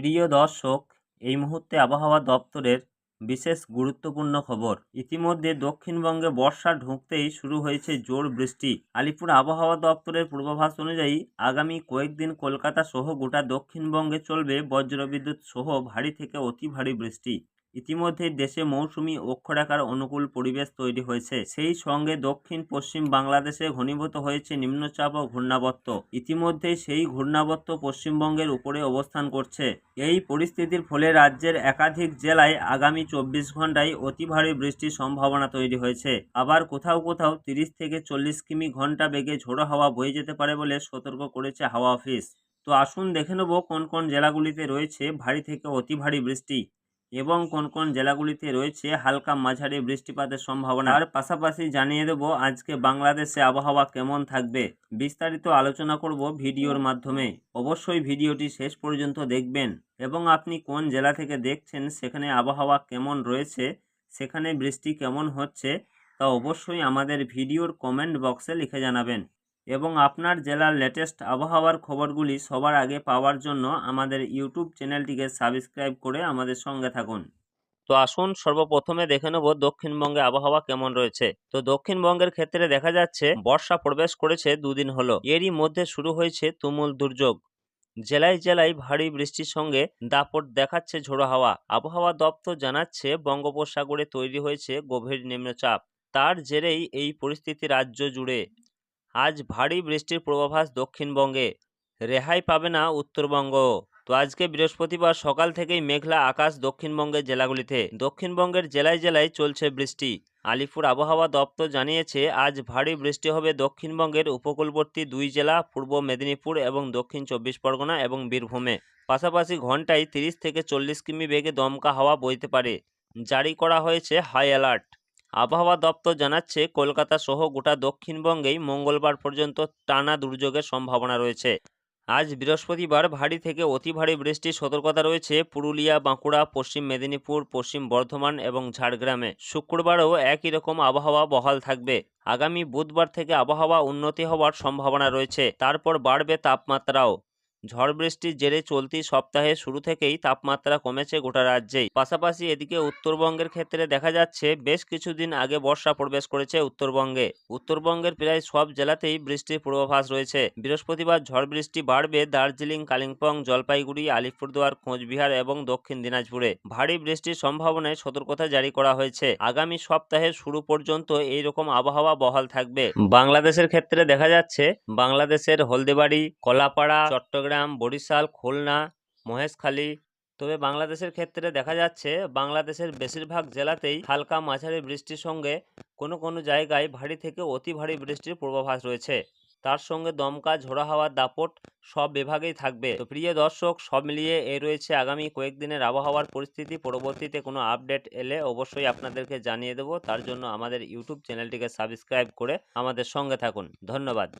প্রিয় দর্শক, এই মুহূর্তে আবহাওয়া দপ্তরের বিশেষ গুরুত্বপূর্ণ খবর। ইতিমধ্যে দক্ষিণবঙ্গে বর্ষা ঢুকতেই শুরু হয়েছে জোর বৃষ্টি। আলিপুর আবহাওয়া দপ্তরের পূর্বাভাস অনুযায়ী আগামী কয়েকদিন কলকাতা সহ গোটা দক্ষিণবঙ্গে চলবে বজ্রবিদ্যুৎ সহ ভারী থেকে অতি ভারী বৃষ্টি। ইতিমধ্যেই দেশে মৌসুমি অক্ষরেখার অনুকূল পরিবেশ তৈরি হয়েছে। সেই সঙ্গে দক্ষিণ পশ্চিম বাংলাদেশে ঘনীভূত হয়েছে নিম্নচাপ ও ঘূর্ণাবর্ত। ইতিমধ্যেই সেই ঘূর্ণাবর্ত পশ্চিমবঙ্গের উপরে অবস্থান করছে। এই পরিস্থিতির ফলে রাজ্যের একাধিক জেলায় আগামী 24 ঘন্টায় অতি ভারী বৃষ্টির সম্ভাবনা তৈরি হয়েছে। আবার কোথাও কোথাও 30 থেকে 40 কিমি ঘন্টা বেগে ঝোড়ো হাওয়া বয়ে যেতে পারে বলে সতর্ক করেছে হাওয়া অফিস। তো আসুন দেখে নেব কোন কোন জেলাগুলিতে রয়েছে ভারী থেকে অতি ভারী বৃষ্টি এবং কোন কোন জেলাগুলিতে রয়েছে হালকা মাঝারি বৃষ্টিপাতের সম্ভাবনা। আর পাশাপাশি জানিয়ে দেব আজকে বাংলাদেশে আবহাওয়া কেমন থাকবে। বিস্তারিত আলোচনা করব ভিডিওর মাধ্যমে। অবশ্যই ভিডিওটি শেষ পর্যন্ত দেখবেন এবং আপনি কোন জেলা থেকে দেখছেন সেখানে আবহাওয়া কেমন রয়েছে, সেখানে বৃষ্টি কেমন হচ্ছে তা অবশ্যই আমাদের ভিডিওর কমেন্ট বক্সে লিখে জানাবেন। এবং আপনার জেলার লেটেস্ট আবহাওয়ার খবরগুলি সবার আগে পাওয়ার জন্য আমাদের ইউটিউব চ্যানেলটিকে সাবস্ক্রাইব করে আমাদের সঙ্গে থাকুন। তো আসুন সর্বপ্রথমে দেখে নেব দক্ষিণবঙ্গে আবহাওয়া কেমন রয়েছে। তো দক্ষিণবঙ্গের ক্ষেত্রে দেখা যাচ্ছে বর্ষা প্রবেশ করেছে দুদিন হলো। এরই মধ্যে শুরু হয়েছে তুমুল দুর্যোগ। জেলায় জেলায় ভারী বৃষ্টির সঙ্গে দাপট দেখাচ্ছে ঝোড়ো হাওয়া। আবহাওয়া দপ্তর জানাচ্ছে বঙ্গোপসাগরে তৈরি হয়েছে গভীর নিম্নচাপ। তার জেরেই এই পরিস্থিতি রাজ্য জুড়ে। আজ ভারী বৃষ্টির পূর্বাভাস দক্ষিণবঙ্গে, রেহাই পাবে না উত্তরবঙ্গ। তো আজকে বৃহস্পতিবার সকাল থেকেই মেঘলা আকাশ দক্ষিণবঙ্গের জেলাগুলিতে। দক্ষিণবঙ্গের জেলায় জেলায় চলছে বৃষ্টি। আলিপুর আবহাওয়া দপ্তর জানিয়েছে আজ ভারী বৃষ্টি হবে দক্ষিণবঙ্গের উপকূলবর্তী দুই জেলা পূর্ব মেদিনীপুর এবং দক্ষিণ 24 পরগনা এবং বীরভূমে। পাশাপাশি ঘন্টায় 30 থেকে 40 কিমি বেগে দমকা হাওয়া বইতে পারে। জারি করা হয়েছে হাই অ্যালার্ট। আবহাওয়া দপ্তর জানাচ্ছে কলকাতা সহ গোটা দক্ষিণবঙ্গেই মঙ্গলবার পর্যন্ত টানা দুর্যোগের সম্ভাবনা রয়েছে। আজ বৃহস্পতিবার ভারী থেকে অতি ভারী বৃষ্টির সতর্কতা রয়েছে পুরুলিয়া, বাঁকুড়া, পশ্চিম মেদিনীপুর, পশ্চিম বর্ধমান এবং ঝাড়গ্রামে। শুক্রবারও একই রকম আবহাওয়া বহাল থাকবে। আগামী বুধবার থেকে আবহাওয়া উন্নতি হওয়ার সম্ভাবনা রয়েছে। তারপর বাড়বে তাপমাত্রাও। ঝড় বৃষ্টির জেরে চলতি সপ্তাহের শুরু থেকেই তাপমাত্রা কমেছে গোটা রাজ্যেই। পাশাপাশি এদিকে উত্তরবঙ্গের ক্ষেত্রে দেখা যাচ্ছে বেশ কিছুদিন আগে বর্ষা প্রবেশ করেছে উত্তরবঙ্গে। উত্তরবঙ্গের প্রায় সব জেলাতেই বৃষ্টির পূর্বাভাস রয়েছে। বৃহস্পতিবার ঝড় বৃষ্টি বাড়বে দার্জিলিং, কালিম্পং, জলপাইগুড়ি, আলিপুরদুয়ার, কোচবিহার এবং দক্ষিণ দিনাজপুরে। ভারী বৃষ্টির সম্ভাবনায় সতর্কতা জারি করা হয়েছে। আগামী সপ্তাহের শুরু পর্যন্ত এইরকম আবহাওয়া বহাল থাকবে। বাংলাদেশের ক্ষেত্রে দেখা যাচ্ছে বাংলাদেশের হলদিবাড়ি, কলাপাড়া, চট্টগ্রাম, বরিশাল, খুলনা, মহেশখালী। তবে বাংলাদেশের ক্ষেত্রে দেখা যাচ্ছে বাংলাদেশের বেশিরভাগ জেলাতেই হালকা মাঝারি বৃষ্টির সঙ্গে কোনো কোনো জায়গায় ভারী থেকে অতি ভারী বৃষ্টির পূর্বাভাস রয়েছে। তার সঙ্গে দমকা ঝোড়ো হাওয়ার দাপট সব বিভাগেই থাকবে। তো প্রিয় দর্শক, সব মিলিয়ে এই রয়েছে আগামী কয়েকদিনের আবহাওয়ার পরিস্থিতি। পরবর্তীতে কোনো আপডেট এলে অবশ্যই আপনাদেরকে জানিয়ে দেবো। তার জন্য আমাদের ইউটিউব চ্যানেলটিকে সাবস্ক্রাইব করে আমাদের সঙ্গে থাকুন। ধন্যবাদ।